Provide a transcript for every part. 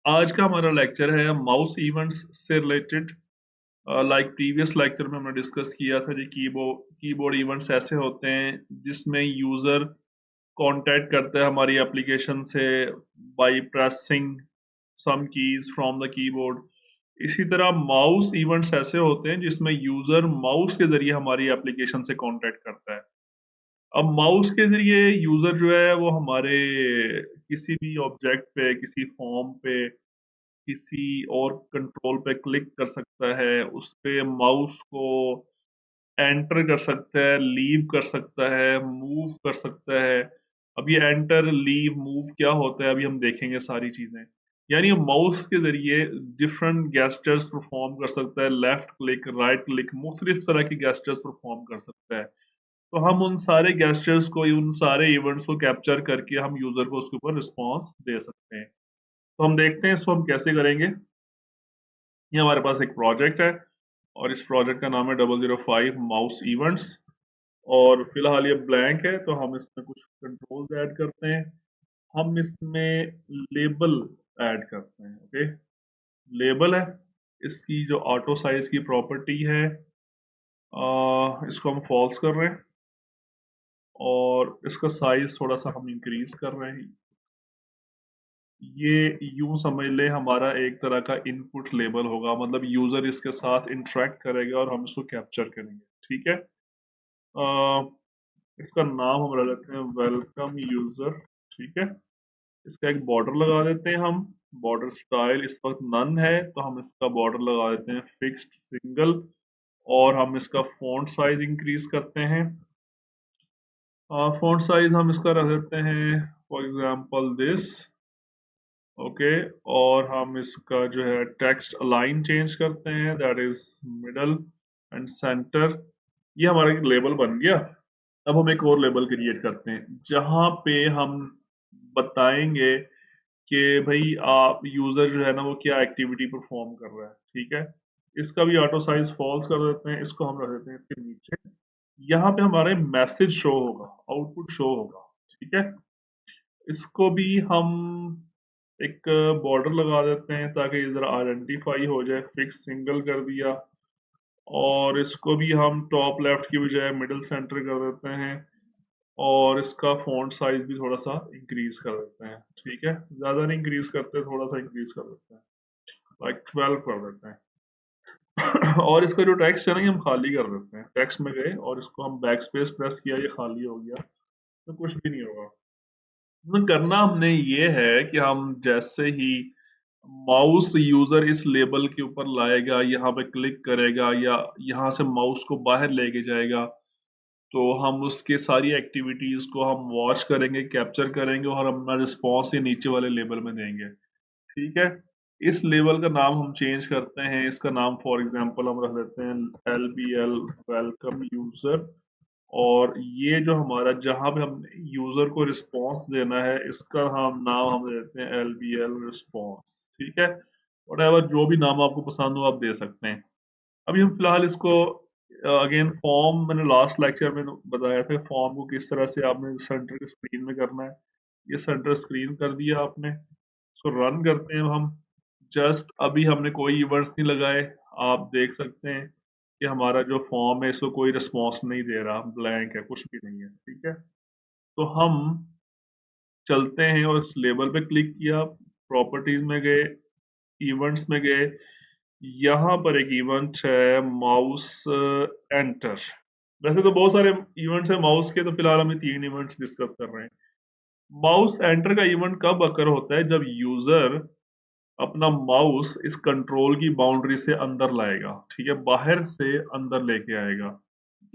आज का हमारा लेक्चर है माउस इवेंट्स से रिलेटेड। लाइक प्रीवियस लेक्चर में हमने डिस्कस किया था जी कीबोर्ड इवेंट्स ऐसे होते हैं जिसमें यूजर कांटेक्ट करता है हमारी एप्लीकेशन से by pressing some keys from the keyboard. इसी तरह माउस इवेंट्स ऐसे होते हैं जिसमें यूजर माउस के जरिए हमारी एप्लीकेशन से कांटेक्ट करता है। अब माउस के जरिए यूजर जो है वो हमारे किसी भी ऑब्जेक्ट पे, किसी फॉर्म पे, किसी और कंट्रोल पे क्लिक कर सकता है, उस पे माउस को एंटर कर सकता है, लीव कर सकता है, मूव कर सकता है। अब ये एंटर, लीव, मूव क्या होता है अभी हम देखेंगे सारी चीजें। यानी माउस के जरिए डिफरेंट गेस्टर्स परफॉर्म कर सकता है, लेफ्ट क्लिक, राइट क्लिक, मुख्तलिफ तरह के गेस्टर्स परफॉर्म कर सकता है। तो हम उन सारे गेस्टर्स को, उन सारे इवेंट्स को कैप्चर करके हम यूजर को उसके ऊपर रिस्पॉन्स दे सकते हैं। तो हम देखते हैं इसको हम कैसे करेंगे। ये हमारे पास एक प्रोजेक्ट है और इस प्रोजेक्ट का नाम है 005 माउस इवेंट्स। और फिलहाल ये ब्लैंक है तो हम इसमें कुछ कंट्रोल्स ऐड करते हैं। हम इसमें लेबल ऐड करते हैं। ओके, लेबल है, इसकी जो ऑटो साइज की प्रॉपर्टी है, इसको हम फॉल्स कर रहे हैं और इसका साइज थोड़ा सा हम इंक्रीज कर रहे हैं। ये यूं समझ ले हमारा एक तरह का इनपुट लेबल होगा, मतलब यूजर इसके साथ इंटरेक्ट करेगा और हम इसको कैप्चर करेंगे। ठीक है। अ, इसका नाम हम रख देते हैं वेलकम यूजर। ठीक है। इसका एक बॉर्डर लगा देते हैं हम। बॉर्डर स्टाइल इस वक्त नन है तो हम इसका बॉर्डर लगा देते हैं फिक्स्ड सिंगल। और हम इसका फॉन्ट साइज इंक्रीज करते हैं। फॉन्ट साइज हम इसका रख देते हैं फॉर एग्जांपल दिस। ओके। और हम इसका जो है टेक्स्ट अलाइन चेंज करते हैं, that is middle and centre. ये हमारा एक लेबल बन गया। अब हम एक और लेबल क्रिएट करते हैं जहां पे हम बताएंगे कि भाई आप यूजर जो है ना वो क्या एक्टिविटी परफॉर्म कर रहा है। ठीक है। इसका भी ऑटो साइज फॉल्स कर देते हैं, इसको हम रख देते हैं इसके नीचे। यहाँ पे हमारे मैसेज शो होगा, आउटपुट शो होगा। ठीक है। इसको भी हम एक बॉर्डर लगा देते हैं ताकि ये जरा आइडेंटिफाई हो जाए, फिक्स सिंगल कर दिया। और इसको भी हम टॉप लेफ्ट की बजाय मिडिल सेंटर कर देते हैं और इसका फॉन्ट साइज भी थोड़ा सा इंक्रीज कर देते हैं। ठीक है, ज्यादा नहीं इंक्रीज करते, थोड़ा सा इंक्रीज कर देते हैं, लाइक 12 कर देते हैं। और इसका जो टेक्स्ट है ना ये हम खाली कर देते हैं। टेक्स्ट में गए और इसको हम बैक स्पेस प्रेस किया, ये खाली हो गया, तो कुछ भी नहीं होगा। तो करना हमने ये है कि हम जैसे ही माउस यूजर इस लेबल के ऊपर लाएगा, यहाँ पे क्लिक करेगा या यहाँ से माउस को बाहर लेके जाएगा, तो हम उसके सारी एक्टिविटीज को हम वॉच करेंगे, कैप्चर करेंगे और अपना रिस्पॉन्स ये नीचे वाले लेबल में देंगे। ठीक है। इस लेवल का नाम हम चेंज करते हैं। इसका नाम फॉर एग्जांपल हम रख देते हैं LBL, वेलकम यूजर। और ये जो हमारा जहां पे हम यूजर को रिस्पॉन्स देना है इसका हम नाम हम देते हैं LBL रिस्पॉन्स। ठीक है। वट जो भी नाम आपको पसंद हो आप दे सकते हैं। अभी हम फिलहाल इसको अगेन फॉर्म, मैंने लास्ट लेक्चर में बताया था फॉर्म को किस तरह से आपने सेंटर स्क्रीन में करना है। ये सेंटर स्क्रीन कर दिया आपने, इसको रन करते हैं हम। जस्ट अभी हमने कोई इवेंट्स नहीं लगाए, आप देख सकते हैं कि हमारा जो फॉर्म है इसको कोई रिस्पॉन्स नहीं दे रहा, ब्लैंक है, कुछ भी नहीं है। ठीक है। तो हम चलते हैं और इस लेबल पे क्लिक किया, प्रॉपर्टीज में गए, इवेंट्स में गए। यहाँ पर एक इवेंट है माउस एंटर। वैसे तो बहुत सारे इवेंट्स हैं माउस के, तो फिलहाल हम 3 इवेंट्स डिस्कस कर रहे हैं। माउस एंटर का इवेंट कब अकर होता है? जब यूजर अपना माउस इस कंट्रोल की बाउंड्री से अंदर लाएगा। ठीक है, बाहर से अंदर लेके आएगा,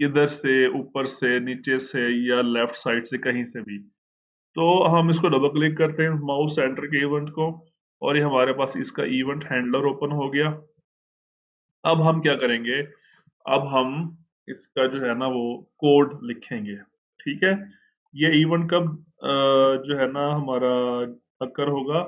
इधर से, ऊपर से, नीचे से या लेफ्ट साइड से, कहीं से भी। तो हम इसको डबल क्लिक करते हैं माउस सेंटर के इवेंट को और ये हमारे पास इसका इवेंट हैंडलर ओपन हो गया। अब हम क्या करेंगे? अब हम इसका जो है ना वो कोड लिखेंगे। ठीक है। ये इवेंट कब जो है ना हमारा अकर होगा?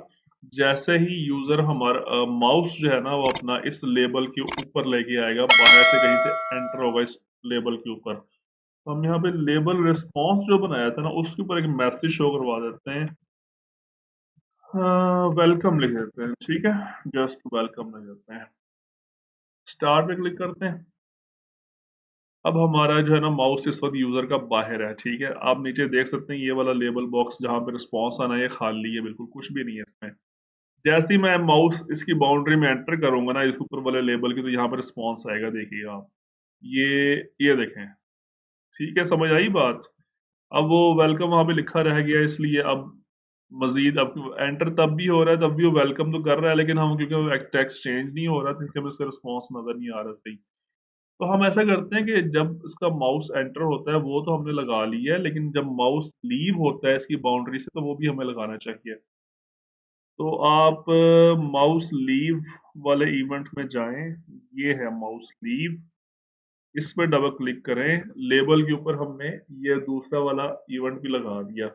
जैसे ही यूजर हमारा माउस जो है ना वो अपना इस लेबल के ऊपर लेके आएगा, बाहर से कहीं से एंटर होगा इस लेबल के ऊपर। तो हम यहाँ पे लेबल रिस्पॉन्स जो बनाया था ना उसके ऊपर एक मैसेज शो करवा देते हैं। वेलकम लिख देते हैं, ठीक है, जस्ट वेलकम लिख देते हैं। स्टार्ट पे क्लिक करते हैं। अब हमारा जो है ना माउस इस वक्त यूजर का बाहर है, ठीक है। आप नीचे देख सकते हैं ये वाला लेबल बॉक्स जहां पे रिस्पॉन्स आना है ये खाली है, बिल्कुल कुछ भी नहीं है इसमें। जैसे ही मैं माउस इसकी बाउंड्री में एंटर करूंगा ना इस ऊपर वाले लेबल की, तो यहाँ पर रिस्पॉन्स आएगा, देखिए आप। ये देखें, ठीक है, समझ आई बात। अब वो वेलकम वहां पे लिखा रह गया, इसलिए अब मजीद अब एंटर तब भी हो रहा है, तब भी वो वेलकम तो कर रहा है, लेकिन हम क्योंकि टेक्स्ट चेंज नहीं हो रहा था इसलिए हमें इसका रिस्पॉन्स नजर नहीं आ रहा सही। तो हम ऐसा करते हैं कि जब इसका माउस एंटर होता है वो तो हमने लगा लिया है, लेकिन जब माउस लीव होता है इसकी बाउंड्री से तो वो भी हमें लगाना चाहिए। तो आप माउस लीव वाले इवेंट में जाएं, ये है माउस लीव, इस पर डबल क्लिक करें। लेबल के ऊपर हमने ये दूसरा वाला इवेंट भी लगा दिया।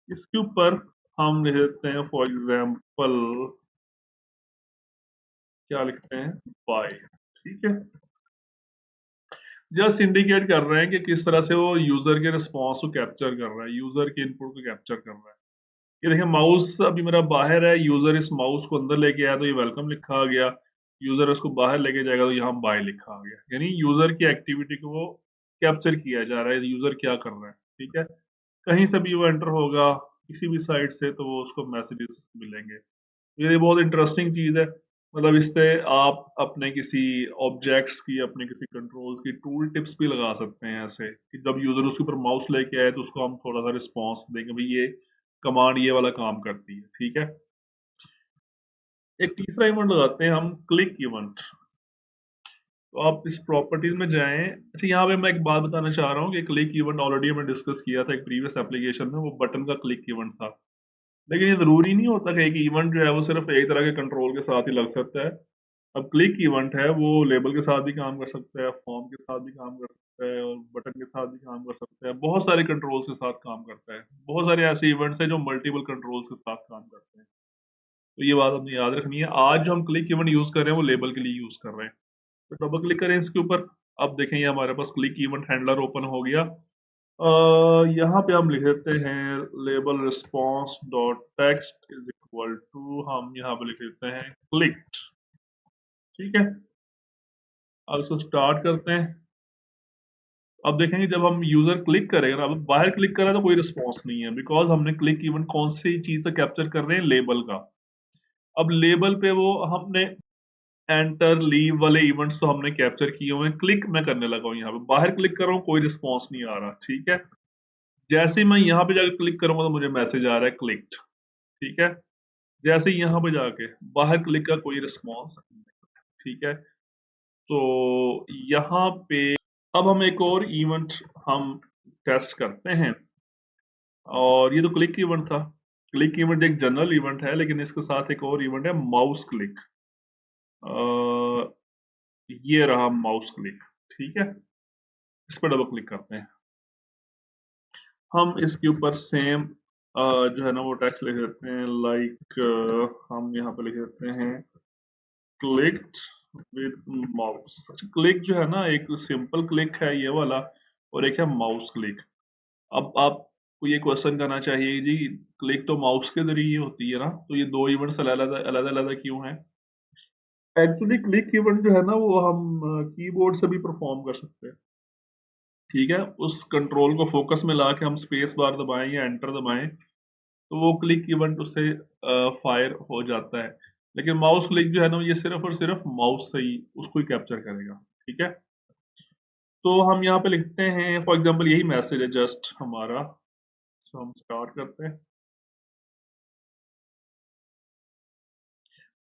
इसके ऊपर हम लिख देते हैं फॉर एग्जाम्पल, क्या लिखते हैं, बाय, ठीक है। जस्ट इंडिकेट कर रहे हैं कि किस तरह से वो यूजर के रिस्पॉन्स को कैप्चर कर रहा है, यूजर के इनपुट को कैप्चर कर रहा है। ये देखिए माउस अभी मेरा बाहर है, यूजर इस माउस को अंदर लेके आया तो ये वेलकम लिखा आ गया, यूजर उसको बाहर लेके जाएगा तो यहाँ बाय लिखा आ गया। यानी यूजर की एक्टिविटी को वो कैप्चर किया जा रहा है, यूजर क्या कर रहा है, ठीक है। कहीं से भी वो एंटर होगा किसी भी साइट से तो वो उसको मैसेजेस मिलेंगे। ये बहुत इंटरेस्टिंग चीज है। मतलब इससे आप अपने किसी ऑब्जेक्ट्स की, अपने किसी कंट्रोल्स की टूल टिप्स भी लगा सकते हैं, ऐसे कि जब यूजर उसके ऊपर माउस लेके आए तो उसको हम थोड़ा सा रिस्पॉन्स देंगे, भाई ये कमांड ये वाला काम करती है, ठीक है। एक तीसरा इवेंट लगाते हैं हम, क्लिक इवेंट। तो आप इस प्रॉपर्टीज में जाएं। अच्छा, यहाँ पे मैं एक बात बताना चाह रहा हूँ कि क्लिक इवेंट ऑलरेडी हमने डिस्कस किया था एक प्रीवियस एप्लीकेशन में, वो बटन का क्लिक इवेंट था। लेकिन ये जरूरी नहीं होता कि एक इवेंट जो है वो सिर्फ एक तरह के कंट्रोल के साथ ही लग सकता है। अब क्लिक इवेंट है वो लेबल के साथ भी काम कर सकता है, फॉर्म के साथ भी काम कर सकता है, और बटन के साथ भी काम कर सकता है, बहुत सारे कंट्रोल्स के साथ काम करता है। बहुत सारे ऐसे इवेंट्स हैं जो मल्टीपल कंट्रोल्स के साथ काम करते हैं। तो ये बात आपने याद रखनी है। आज जो हम क्लिक इवेंट यूज कर रहे हैं वो लेबल के लिए यूज कर रहे हैं। तो डबल क्लिक करें इसके ऊपर। अब देखें ये हमारे पास क्लिक इवेंट हैंडलर ओपन हो गया। यहाँ पे हम लिख देते हैं label response dot text is equal to, हम यहाँ पे लिख देते हैं क्लिक्ड, ठीक है। अब इसको स्टार्ट करते हैं। अब देखेंगे जब हम यूजर क्लिक करेगा ना, अब बाहर क्लिक कर रहा है तो कोई रिस्पॉन्स नहीं है, बिकॉज हमने क्लिक इवेंट कौन सी चीज से कैप्चर कर रहे हैं, लेबल का। अब लेबल पे वो हमने एंटर लीव वाले इवेंट्स तो हमने कैप्चर किए हुए हैं, क्लिक मैं करने लगा हूँ, यहाँ पे बाहर क्लिक कर रहा हूँ कोई रिस्पॉन्स नहीं आ रहा, ठीक है। जैसे ही मैं यहाँ पे जाकर क्लिक करूंगा तो मुझे मैसेज आ रहा है क्लिक्ड, ठीक है। जैसे ही यहाँ पे जाके बाहर क्लिक का कोई रिस्पॉन्स, ठीक है। तो यहाँ पे अब हम एक और इवेंट हम टेस्ट करते हैं, और ये तो क्लिक इवेंट था। क्लिक इवेंट एक जनरल इवेंट है, लेकिन इसके साथ एक और इवेंट है माउस क्लिक। ये रहा माउस क्लिक, ठीक है। इस पर डबल क्लिक करते हैं। हम इसके ऊपर सेम जो है ना वो टेक्स्ट लिख देते हैं, लाइक हम यहाँ पे लिख देते हैं क्लिक्ड विद माउस। अच्छा, क्लिक जो है ना एक सिंपल क्लिक है ये वाला, और एक है माउस क्लिक। अब आपको ये क्वेश्चन करना चाहिए जी, क्लिक तो माउस के जरिए होती है ना, तो ये दो इवेंट्स अलग अलग अलग क्यों हैं। एक्चुअली क्लिक इवेंट जो है ना वो हम कीबोर्ड से भी परफॉर्म कर सकते हैं, ठीक है। उस कंट्रोल को फोकस में ला के हम स्पेस बार दबाएं या एंटर दबाएं तो वो क्लिक इवेंट उससे फायर हो जाता है। लेकिन माउस क्लिक जो है ना ये सिर्फ और सिर्फ माउस से ही उसको ही कैप्चर करेगा, ठीक है। तो हम यहाँ पे लिखते हैं फॉर एग्जांपल यही मैसेज है जस्ट हमारा, तो हम स्टार्ट करते हैं।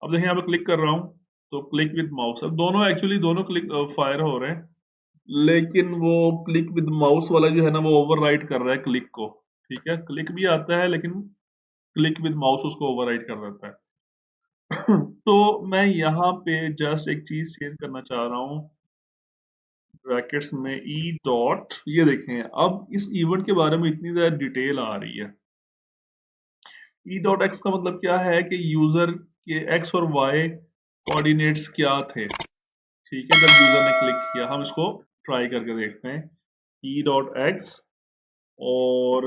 अब देखिए यहाँ पे क्लिक कर रहा हूँ तो क्लिक विद माउस, अब दोनों एक्चुअली दोनों क्लिक फायर हो रहे हैं, लेकिन वो क्लिक विद माउस वाला जो है ना वो ओवरराइड कर रहा है क्लिक को, ठीक है। क्लिक भी आता है लेकिन क्लिक विद माउस उसको ओवरराइड कर देता है। तो मैं यहाँ पे जस्ट एक चीज चेंज करना चाह रहा हूँ, ब्रैकेट्स में ई डॉट, ये देखें अब इस इवेंट के बारे में इतनी ज्यादा डिटेल आ रही है। ई डॉट एक्स का मतलब क्या है कि यूजर के एक्स और वाई कोऑर्डिनेट्स क्या थे, ठीक है, जब यूजर ने क्लिक किया। हम इसको ट्राई करके देखते हैं, ई डॉट एक्स, और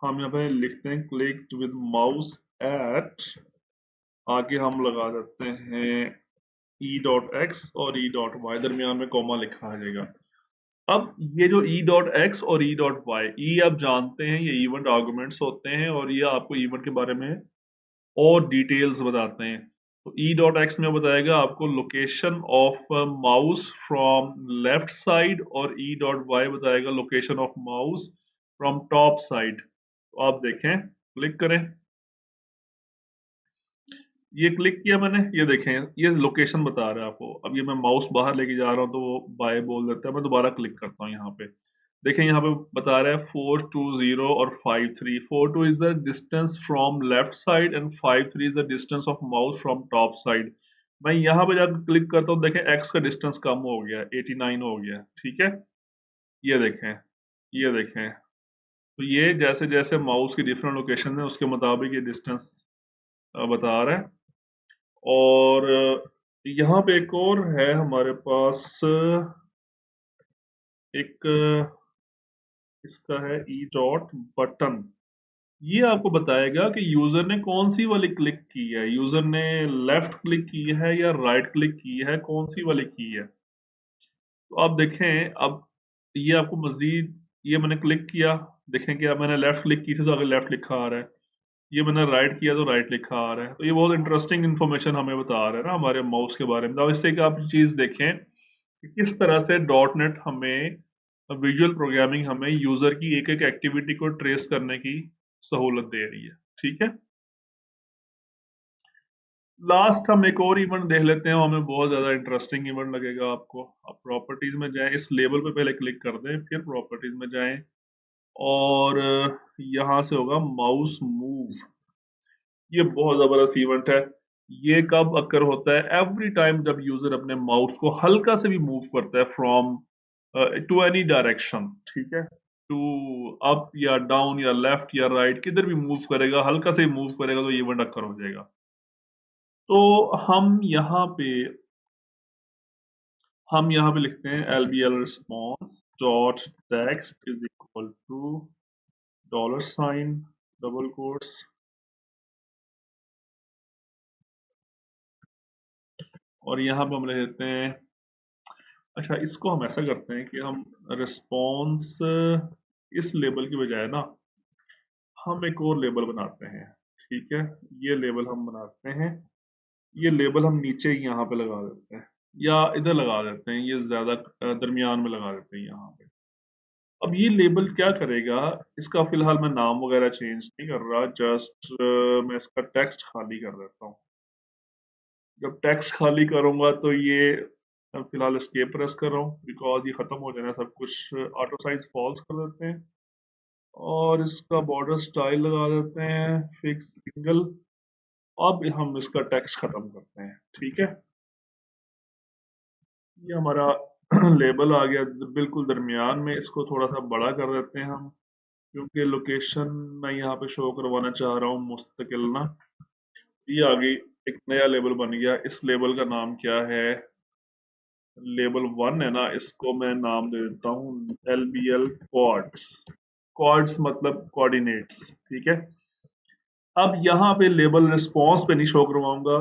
हम यहाँ पे लिखते हैं क्लिक विद माउस एट, आगे हम लगा देते हैं ई डॉट एक्स और ई डॉट वाई, दरमियान में कॉमा लिखा आ जाएगा। अब ये जो ई डॉट एक्स और ई डॉट वाई, ई आप जानते हैं ये इवेंट आर्गुमेंट्स होते हैं और ये आपको इवेंट के बारे में और डिटेल्स बताते हैं। तो ई डॉट एक्स में बताएगा आपको location of mouse from left side और ई डॉट वाई बताएगा location of mouse from top side. तो आप देखें, क्लिक करें, ये क्लिक किया मैंने, ये देखें ये लोकेशन बता रहा है आपको। अब ये मैं माउस बाहर लेके जा रहा हूँ तो वो बाय बोल देता है, मैं दोबारा क्लिक करता हूँ यहाँ पे। देखें यहाँ पे बता रहा है 420 और 53। 42 is the distance from left side and 53 is the distance of mouse from top side. मैं यहाँ पे जाकर क्लिक करता हूँ, देखें एक्स का डिस्टेंस कम हो गया, 89 हो गया, ठीक है। ये देखें, ये देखें, तो ये जैसे जैसे माउस की डिफरेंट लोकेशन है उसके मुताबिक ये डिस्टेंस बता रहा है। और यहाँ पे एक और है हमारे पास, एक इसका है ई डॉट बटन। ये आपको बताएगा कि यूजर ने कौन सी वाली क्लिक की है, यूजर ने लेफ्ट क्लिक की है या राइट क्लिक की है, कौन सी वाली की है। तो आप देखें, अब ये आपको मजीद, ये मैंने क्लिक किया, देखें कि अब मैंने लेफ्ट क्लिक की थी तो आगे लेफ्ट लिखा आ रहा है, ये मैंने राइट किया तो राइट लिखा आ रहा है। तो ये बहुत इंटरेस्टिंग इन्फॉर्मेशन हमें बता रहा है ना हमारे माउस के बारे में। तो इससे कि आप चीज़ देखें कि किस तरह से डॉट नेट हमें, विजुअल प्रोग्रामिंग हमें यूजर की एक एक एक्टिविटी को ट्रेस करने की सहूलत दे रही है, ठीक है। लास्ट हम एक और इवेंट देख लेते हैं, हमें बहुत ज्यादा इंटरेस्टिंग इवेंट लगेगा आपको। आप प्रॉपर्टीज में जाएं, इस लेबल पे पहले क्लिक कर दें, फिर प्रॉपर्टीज में जाएं और यहां से होगा माउस मूव। ये बहुत जबरदस्त इवेंट है। ये कब अकर होता है, एवरी टाइम जब यूजर अपने माउस को हल्का से भी मूव करता है फ्रॉम टू एनी डायरेक्शन, ठीक है, टू अप या डाउन या लेफ्ट या राइट, किधर भी मूव करेगा, हल्का से मूव करेगा तो ये इवेंट अकर हो जाएगा। तो हम यहाँ पे लिखते हैं LBL response dot text is equal to dollar sign double quotes, और यहाँ पे हम लिख देते हैं, अच्छा इसको हम ऐसा करते हैं कि हम रिस्पॉन्स, इस लेबल की बजाय ना हम एक और लेबल बनाते हैं, ठीक है। ये लेबल हम बनाते हैं, ये लेबल हम नीचे ही यहाँ पे लगा देते हैं या इधर लगा देते हैं, ये ज्यादा दरमियान में लगा देते हैं यहाँ पे। अब ये लेबल क्या करेगा, इसका फिलहाल मैं नाम वगैरह चेंज नहीं कर रहा, जस्ट मैं इसका टेक्स्ट खाली कर देता हूँ। जब टेक्स्ट खाली करूंगा तो ये, फिलहाल एस्केप प्रेस कर रहा हूँ बिकॉज ये खत्म हो जाना सब कुछ। ऑटो साइज फॉल्स कर देते हैं और इसका बॉर्डर स्टाइल लगा देते हैं फिक्स सिंगल। अब हम इसका टेक्स्ट खत्म करते हैं, ठीक है। ये हमारा लेबल आ गया बिल्कुल दरमियान में, इसको थोड़ा सा बड़ा कर देते हैं हम, क्योंकि लोकेशन मैं यहाँ पे शो करवाना चाह रहा हूँ मुस्तकिल ना। ये आगे एक नया लेबल बन गया, इस लेबल का नाम क्या है, लेबल 1 है ना, इसको मैं नाम दे देता हूँ LBL क्वाड्स। क्वाड्स मतलब कोऑर्डिनेट्स, ठीक है। अब यहाँ पे लेबल रिस्पॉन्स पे नहीं शो करवाऊंगा,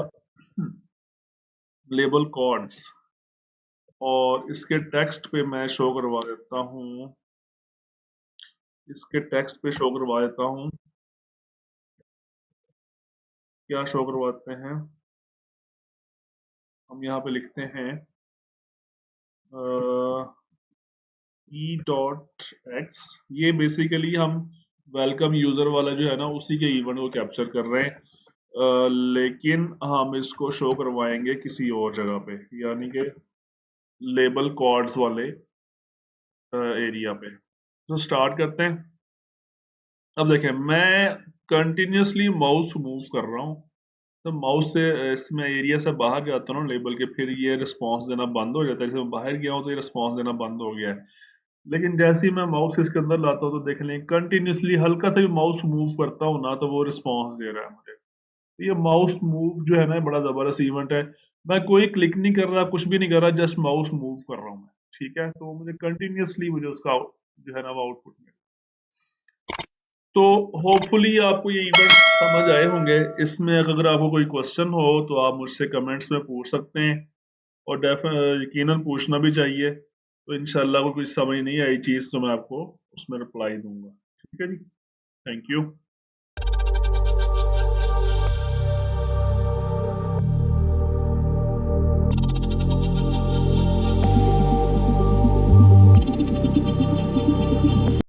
लेबल क्वाड्स, और इसके टेक्स्ट पे मैं शो करवा देता हूँ, इसके टेक्स्ट पे शो करवा देता हूँ, क्या शो करवाते हैं, हम यहाँ पे लिखते हैं ई डॉट एक्स। ये बेसिकली हम वेलकम यूजर वाला जो है ना उसी के इवेंट को कैप्चर कर रहे हैं, लेकिन हम इसको शो करवाएंगे किसी और जगह पे, यानी कि लेबल कॉर्ड्स वाले एरिया पे। तो स्टार्ट करते हैं। अब देखें, मैं कंटिन्यूसली माउस मूव कर रहा हूँ, तो माउस से इसमें एरिया से बाहर जाता हूँ लेबल के, फिर ये रिस्पांस देना बंद हो जाता है। जैसे मैं बाहर गया हूँ तो ये रिस्पांस देना बंद हो गया है। लेकिन जैसे ही मैं माउस इसके अंदर लाता हूँ तो देख लें कंटिन्यूसली हल्का सा भी माउस मूव करता हूँ ना तो वो रिस्पांस दे रहा है मुझे। तो ये माउस मूव जो है ना बड़ा जबरदस्त इवेंट है। मैं कोई क्लिक नहीं कर रहा, कुछ भी नहीं कर रहा, जस्ट माउस मूव कर रहा हूँ मैं, ठीक है। तो मुझे कंटिन्यूसली मुझे उसका जो है ना वो आउटपुट तो होपफुली आपको ये इवेंट समझ आए होंगे। इसमें अगर आपको कोई क्वेश्चन हो तो आप मुझसे कमेंट्स में पूछ सकते हैं, और यकीनन पूछना भी चाहिए। तो इंशाल्लाह को कुछ समझ नहीं आई चीज़ तो मैं आपको उसमें रिप्लाई दूंगा। ठीक है जी, थैंक यू।